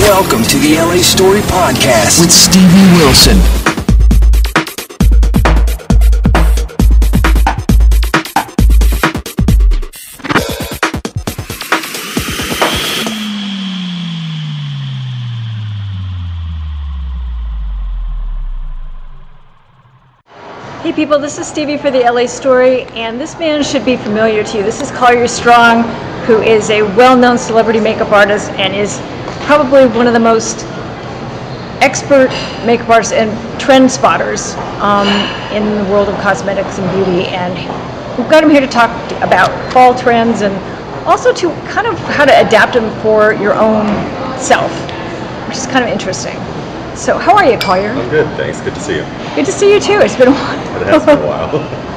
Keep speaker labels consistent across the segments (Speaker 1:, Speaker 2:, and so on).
Speaker 1: Welcome to the LA Story Podcast with Stevie Wilson.
Speaker 2: Hey people, this is Stevie for the LA Story, and this man should be familiar to you. This is Collier Strong, who is a well-known celebrity makeup artist and is probably one of the most expert makeup artists and trend spotters in the world of cosmetics and beauty. And we've got him here to talk about fall trends and also to kind of how to adapt them for your own self, which is kind of interesting. So how are you, Collier?
Speaker 3: I'm good, thanks. Good to see you.
Speaker 2: Good to see you too. It's been a while.
Speaker 3: It has been a while.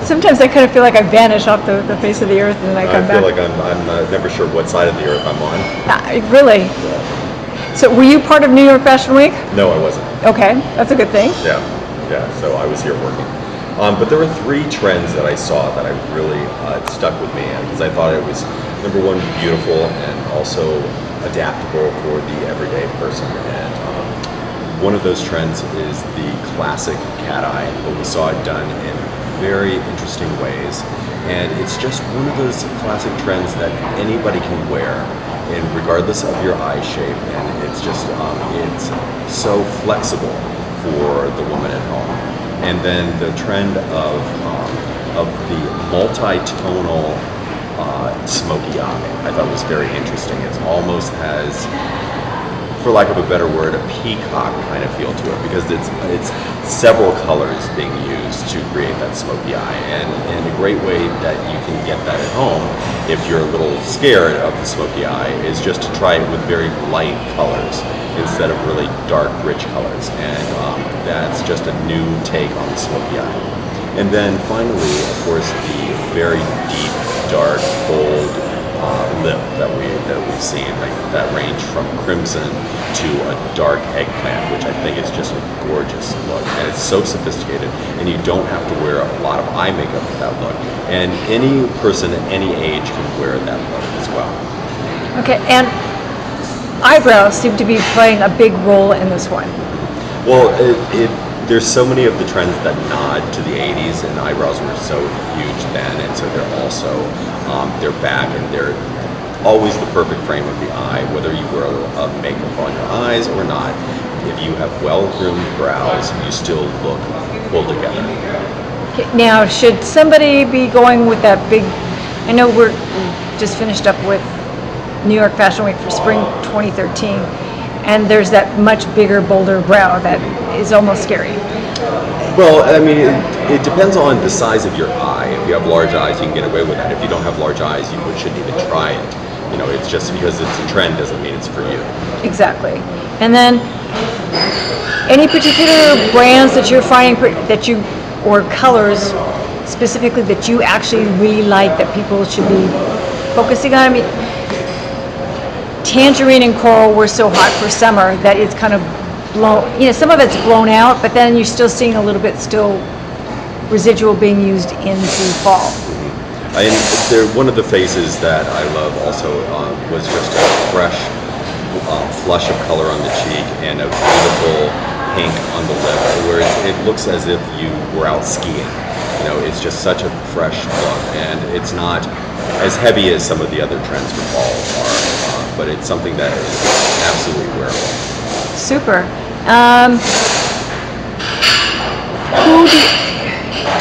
Speaker 2: Sometimes I kind of feel like I vanish off the face of the earth and then I come back.
Speaker 3: I feel like I'm never sure what side of the earth I'm on.
Speaker 2: Really?
Speaker 3: Yeah.
Speaker 2: So were you part of New York Fashion Week?
Speaker 3: No, I wasn't.
Speaker 2: Okay, that's a good thing.
Speaker 3: Yeah. So I was here working. But there were three trends that I saw that I really stuck with me, because I thought it was, number one, beautiful and also adaptable for the everyday person. And one of those trends is the classic cat eye, but we saw it done in very interesting ways. And it's just one of those classic trends that anybody can wear, and regardless of your eye shape. And it's just it's so flexible for the woman at home. And then the trend of the multi-tonal smoky eye, I thought was very interesting. It almost has, for lack of a better word, a peacock kind of feel to it, because it's several colors being used to create that smoky eye. And a great way that you can get that at home, if you're a little scared of the smoky eye, is just to try it with very light colors instead of really dark, rich colors. And that's just a new take on the smoky eye. And then finally, of course, the very deep, dark, bold lip that we've seen, like that range from crimson to a dark eggplant, which I think is just a gorgeous look. And it's so sophisticated, and you don't have to wear a lot of eye makeup with that look. And any person at any age can wear that look as well. Okay, and eyebrows seem to be playing a big role in this one. Well, there's so many of the trends that nod to the 80s, and eyebrows were so huge then, and so they're also, they're back, and they're always the perfect frame of the eye, whether you wear a makeup on your eyes or not. If you have well-groomed brows, you still look pulled together.
Speaker 2: Okay, now, should somebody be going with that big, I know we're just finished up with New York Fashion Week for spring 2013, and there's that much bigger, bolder brow that is almost scary.
Speaker 3: Well, I mean, it depends on the size of your eye. If you have large eyes, you can get away with that. If you don't have large eyes, you shouldn't even try it. You know, it's just because it's a trend doesn't mean it's for you.
Speaker 2: Exactly. And then, any particular brands that you're finding or colors specifically that you actually really like that people should be focusing on? I mean, tangerine and coral were so hot for summer that it's kind of blown, some of it's blown out, but then you're still seeing a little bit still residual being used into fall.
Speaker 3: And one of the faces that I love also was just a fresh flush of color on the cheek and a beautiful pink on the lip, where it looks as if you were out skiing. It's just such a fresh look, and it's not as heavy as some of the other trends for fall are, but it's something that is absolutely wearable.
Speaker 2: Super.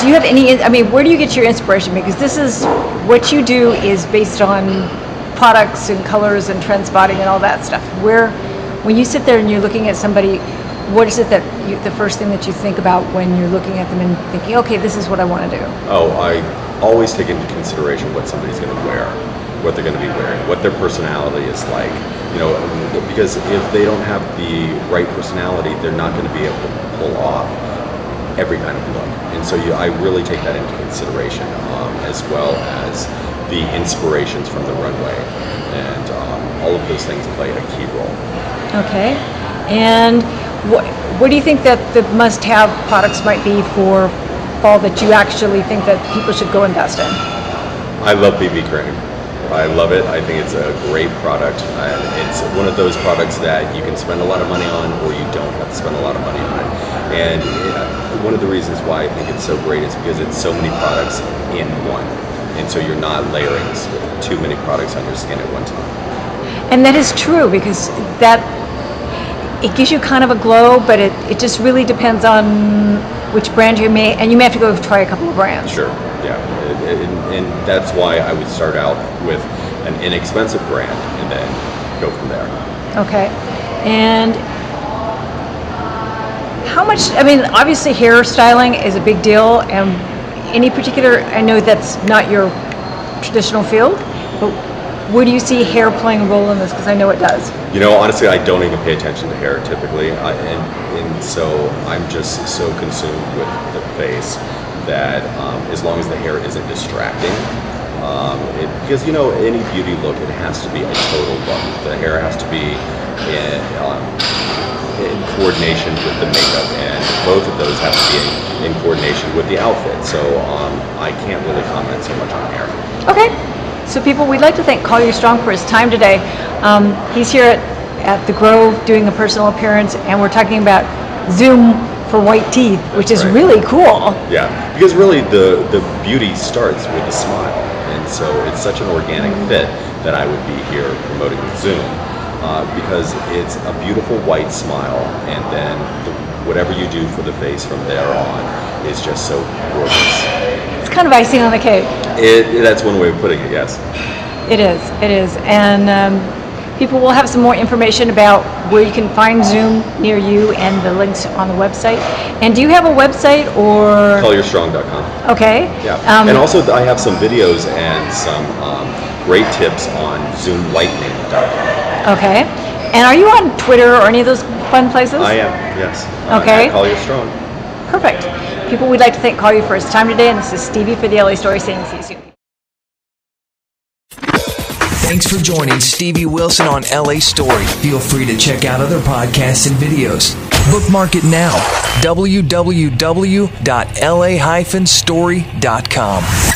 Speaker 2: Do you have any, where do you get your inspiration? Because this is, what you do is based on products and colors and trend spotting and all that stuff. When you sit there and you're looking at somebody, what is it that the first thing that you think about when you're looking at them and thinking, okay, this is what I want to do?
Speaker 3: Oh, I always take into consideration what somebody's going to wear, what they're going to be wearing, what their personality is like. Because if they don't have the right personality, they're not going to be able to pull off every kind of look. And so I really take that into consideration, as well as the inspirations from the runway. And all of those things play a key role.
Speaker 2: Okay. And what do you think that the must-have products might be for fall that you actually think that people should go invest in?
Speaker 3: I love BB cream. I love it. I think it's a great product. It's one of those products that you can spend a lot of money on, or you don't have to spend a lot of money on it. And one of the reasons why I think it's so great is because it's so many products in one. And so you're not layering too many products on your skin at one time.
Speaker 2: And that is true, because it gives you kind of a glow, but it just really depends on which brand you may, and you may have to go try a couple of brands.
Speaker 3: Sure, yeah. And that's why I would start out with an inexpensive brand and then go from there.
Speaker 2: Okay. And how much, I mean, obviously hairstyling is a big deal, and any particular, I know that's not your traditional field, but where do you see hair playing a role in this? Because I know it does.
Speaker 3: You know, honestly, I don't even pay attention to hair typically, and so I'm just so consumed with the face that as long as the hair isn't distracting, because you know, any beauty look, it has to be a total look. The hair has to be in coordination with the makeup, and both of those have to be in coordination with the outfit. So I can't really comment so much on hair.
Speaker 2: Okay. So people, we'd like to thank Collier Strong for his time today. He's here at the Grove doing a personal appearance, and we're talking about Zoom for white teeth, which is really cool.
Speaker 3: Yeah, because really the beauty starts with a smile, and so it's such an organic fit that I would be here promoting Zoom, because it's a beautiful white smile, and then whatever you do for the face from there on is just so gorgeous.
Speaker 2: It's kind of icing on the cake.
Speaker 3: That's one way of putting it, yes.
Speaker 2: It is. And people will have some more information about where you can find Zoom near you and the links on the website. And do you have a website or?
Speaker 3: CollierStrong.com.
Speaker 2: Okay.
Speaker 3: Yeah. And also I have some videos and some great tips on ZoomWhitening.com.
Speaker 2: Okay. And are you on Twitter or any of those fun places?
Speaker 3: I am, yes.
Speaker 2: Okay.
Speaker 3: At Collier Strong.
Speaker 2: Perfect. People, we'd like to thank Collier for his time today, and this is Stevie for the LA Story saying see you soon.
Speaker 1: Thanks for joining Stevie Wilson on LA Story. Feel free to check out other podcasts and videos. Bookmark it now. www.la-story.com.